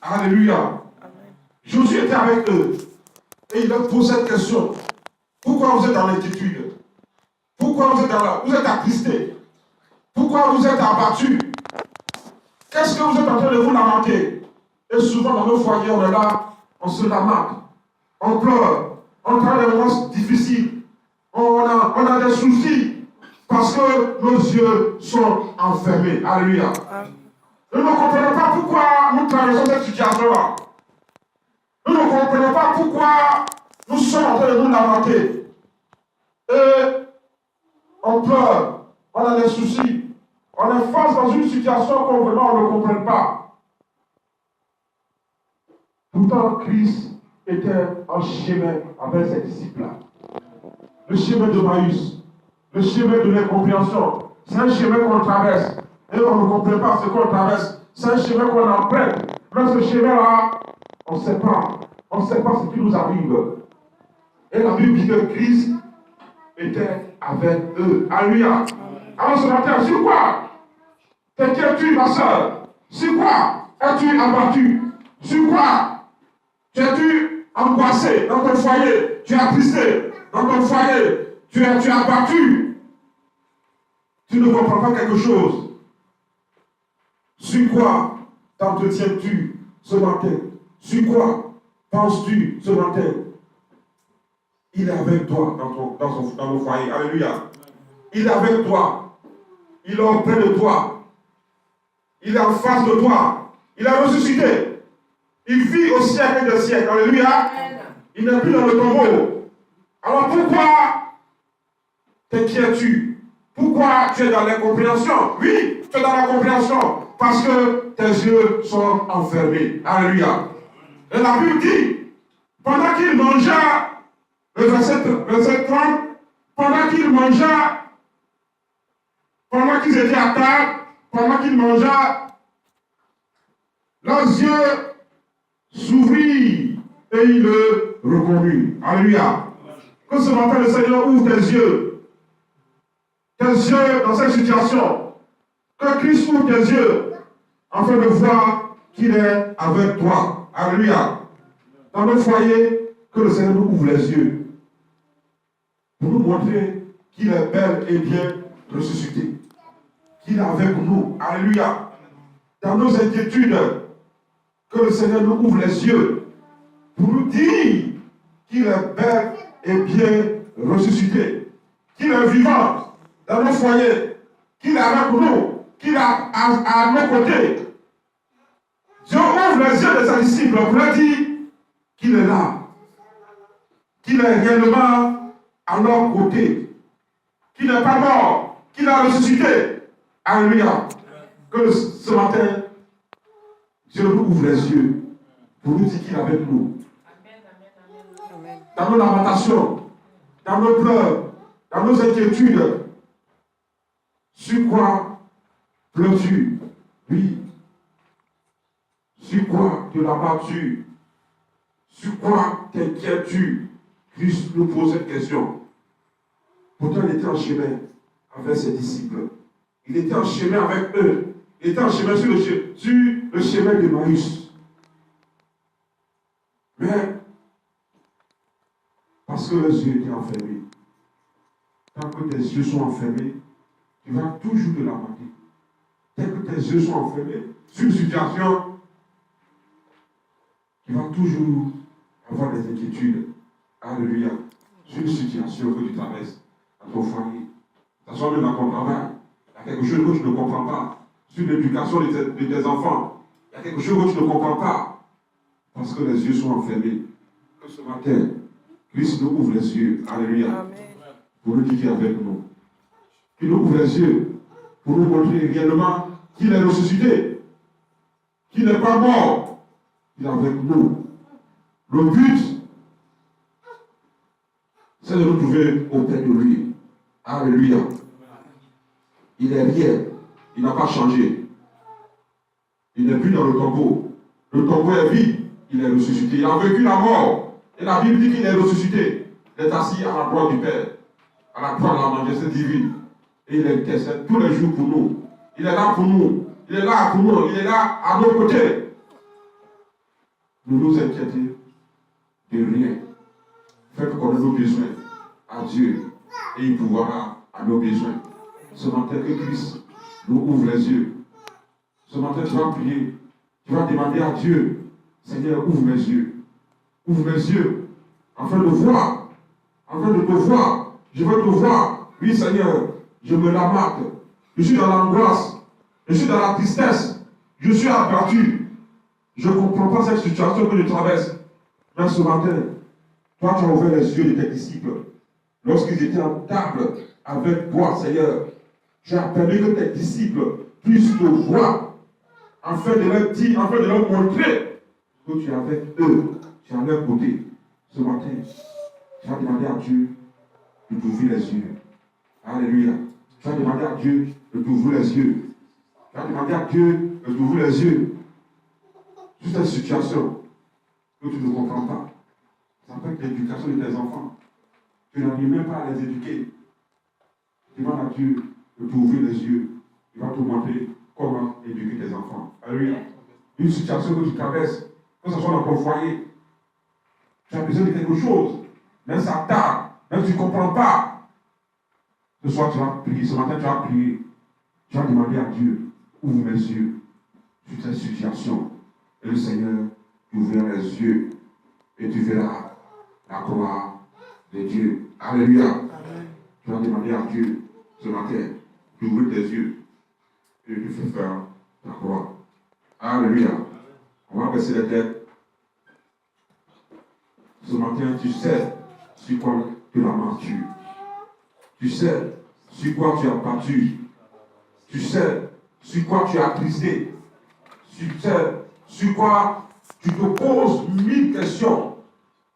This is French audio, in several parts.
Alléluia. Jésus était avec eux. Et il leur pose cette question. Pourquoi vous êtes dans l'inquiétude? Pourquoi vous êtes attristés? Pourquoi vous êtes abattus? Qu'est-ce que vous êtes en train de vous lamenter? Et souvent dans nos foyers, on est là, on se lamente, on pleure, on traverse des moments difficiles, on a des soucis, parce que nos yeux sont enfermés. Alléluia. Nous ne comprenons pas pourquoi nous traversons cette situation-là. Nous ne comprenons pas pourquoi nous sommes en train de nous lamenter. Et on pleure, on a des soucis, on est face dans une situation qu'on vraiment ne comprenne pas. Pourtant, Christ était en chemin avec ses disciples-là. Le chemin de Maïs, le chemin de l'incompréhension, c'est un chemin qu'on traverse. Et on ne comprend pas ce qu'on traverse. C'est un chemin qu'on emprunte. Mais ce chemin-là, on ne sait pas. On ne sait pas ce qui nous arrive. Et la Bible dit que Christ était avec eux. Alléluia. Alors ce matin, sur quoi t'inquiètes-tu, ma soeur? Sur quoi es-tu abattu? Sur quoi es-tu angoissé dans ton foyer? Tu es attristé dans ton foyer? Tu es abattu? Tu ne comprends pas quelque chose? Sur quoi t'entretiens-tu ce matin? Sur quoi penses-tu ce matin? Il est avec toi dans nos foyers. Alléluia. Il est avec toi. Il est auprès de toi. Il est en face de toi. Il a ressuscité. Il vit au siècle des siècles. Alléluia. Il n'est plus dans le tombeau. Alors pourquoi t'inquiètes-tu? Pourquoi tu es dans l'incompréhension? Oui, tu es dans la compréhension. Parce que tes yeux sont enfermés. Alléluia. Et la Bible dit, pendant qu'il mangeait, le verset 30, pendant qu'il mangeait, pendant qu'ils étaient à table, pendant qu'ils mangeaient, leurs yeux s'ouvrirent et ils le reconnurent. Alléluia. Que ce matin le Seigneur ouvre tes yeux dans cette situation. Que Christ ouvre tes yeux afin de voir qu'il est avec toi. Alléluia. Dans notre foyer, que le Seigneur nous ouvre les yeux pour nous montrer qu'il est bel et bien ressuscité. Qu'il est avec nous. Alléluia. Dans nos inquiétudes, que le Seigneur nous ouvre les yeux pour nous dire qu'il est bel et bien ressuscité. Qu'il est vivant dans nos foyers. Qu'il est avec nous. Qu'il est à nos côtés. Dieu ouvre les yeux de ses disciples pour leur dire qu'il est là. Qu'il est réellement à leur côté. Qu'il n'est pas mort. Qu'il a ressuscité. Alléluia. Que ce matin, Dieu nous ouvre les yeux pour nous dire qu'il est avec nous. Dans nos lamentations, dans nos pleurs, dans nos inquiétudes. Sur quoi pleures-tu? Oui. Sur quoi te lamentes-tu? Sur quoi t'inquiètes-tu? Christ nous pose cette question. Pourtant, il était en chemin avec ses disciples. Il était en chemin avec eux. Il était en chemin sur le chemin de Maïs. Mais, parce que les yeux étaient enfermés, tant que tes yeux sont enfermés, tu vas toujours te lamenter. Dès que tes yeux sont enfermés sur une situation, tu vas toujours avoir des inquiétudes. Alléluia. Sur une situation que tu traverses à ton foyer. Ça soit même dans ton travail. Il y a quelque chose que tu ne comprends pas. Sur l'éducation de tes enfants. Il y a quelque chose que tu ne comprends pas. Parce que les yeux sont enfermés. Que ce matin, Christ nous ouvre les yeux. Alléluia. Amen. Pour nous dire qu'il est avec nous. Qu'il nous ouvre les yeux. Pour nous montrer réellement qu'il est ressuscité. Qu'il n'est pas mort. Il est avec nous. Le but, c'est de nous trouver auprès de lui. Alléluia. Il est réel. Il n'a pas changé. Il n'est plus dans le tombeau. Le tombeau est vide. Il est ressuscité. Il a vécu la mort. Et la Bible dit qu'il est ressuscité. Il est assis à la droite du Père. À la droite de la majesté divine. Et il intercède tous les jours pour nous. Il est là pour nous. Il est là pour nous. Il est là à nos côtés. Ne nous inquiétez de rien. Faites connaître nos besoins à Dieu et il pourra à nos besoins. Ce matin que Christ nous ouvre les yeux. Ce matin tu vas prier. Tu vas demander à Dieu, Seigneur, ouvre mes yeux. Ouvre mes yeux afin de voir. Afin de te voir. Je veux te voir. Oui Seigneur, je me lamate. Je suis dans l'angoisse. Je suis dans la tristesse. Je suis abattu. Je ne comprends pas cette situation que je traverse. Mais ce matin, toi tu as ouvert les yeux de tes disciples. Lorsqu'ils étaient en table avec toi, Seigneur, tu as permis que tes disciples puissent te voir, afin de leur dire, afin de leur montrer que tu es avec eux, tu es à leur côté. Ce matin, tu vas demander à Dieu de t'ouvrir les yeux. Alléluia. Tu vas demander à Dieu de t'ouvrir les yeux. Tu vas demander à Dieu de t'ouvrir les yeux. Sur cette situation que tu ne comprends pas. Ça peut être l'éducation de tes enfants. Tu n'arrives même pas à les éduquer. Demande à Dieu de t'ouvrir les yeux. Il va te montrer comment éduquer tes enfants. Alléluia. Une situation que tu traverses, que ce soit dans ton foyer, tu as besoin de quelque chose, même ça tarde, même tu ne comprends pas. Ce soir, tu vas prier, ce matin, tu vas prier. Tu vas demander à Dieu, ouvre mes yeux sur cette situation. Et le Seigneur t'ouvrira les yeux et tu verras la gloire de Dieu. Alléluia. Amen. Tu vas demander à Dieu ce matin d'ouvrir tes yeux et de faire faire ta gloire. Alléluia. On va baisser les têtes. Ce matin, tu sais sur quoi tu as battu. Tu sais sur quoi tu as battu. Tu sais sur quoi tu as attristé. Tu sais sur quoi tu te poses 1000 questions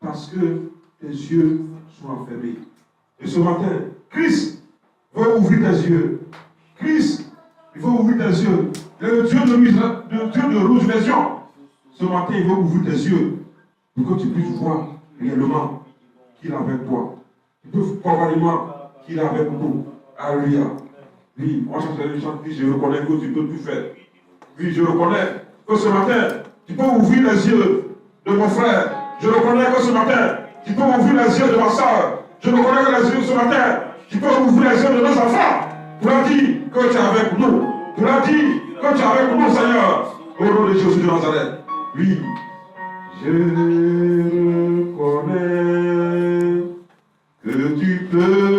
parce que tes yeux sont enfermés. Et ce matin, Christ veut ouvrir tes yeux. Christ, il veut ouvrir tes yeux. Le Dieu de résurrection. Ce matin, il veut ouvrir tes yeux pour que tu puisses voir réellement qu'il est avec toi. Tu peux voir réellement qu'il est avec nous. Alléluia. Oui, moi je chante, je reconnais que tu peux tout faire. Oui, je reconnais que ce matin, tu peux ouvrir les yeux de mon frère. Je reconnais que ce matin, tu peux ouvrir les yeux de ma soeur. Je reconnais que les yeux ce matin, tu peux ouvrir les yeux de nos enfants. Pour leur dire que tu es avec nous. Pour leur dire que tu es avec nous, Seigneur. Au nom de Jésus de Nazareth. Oui. Je reconnais que tu peux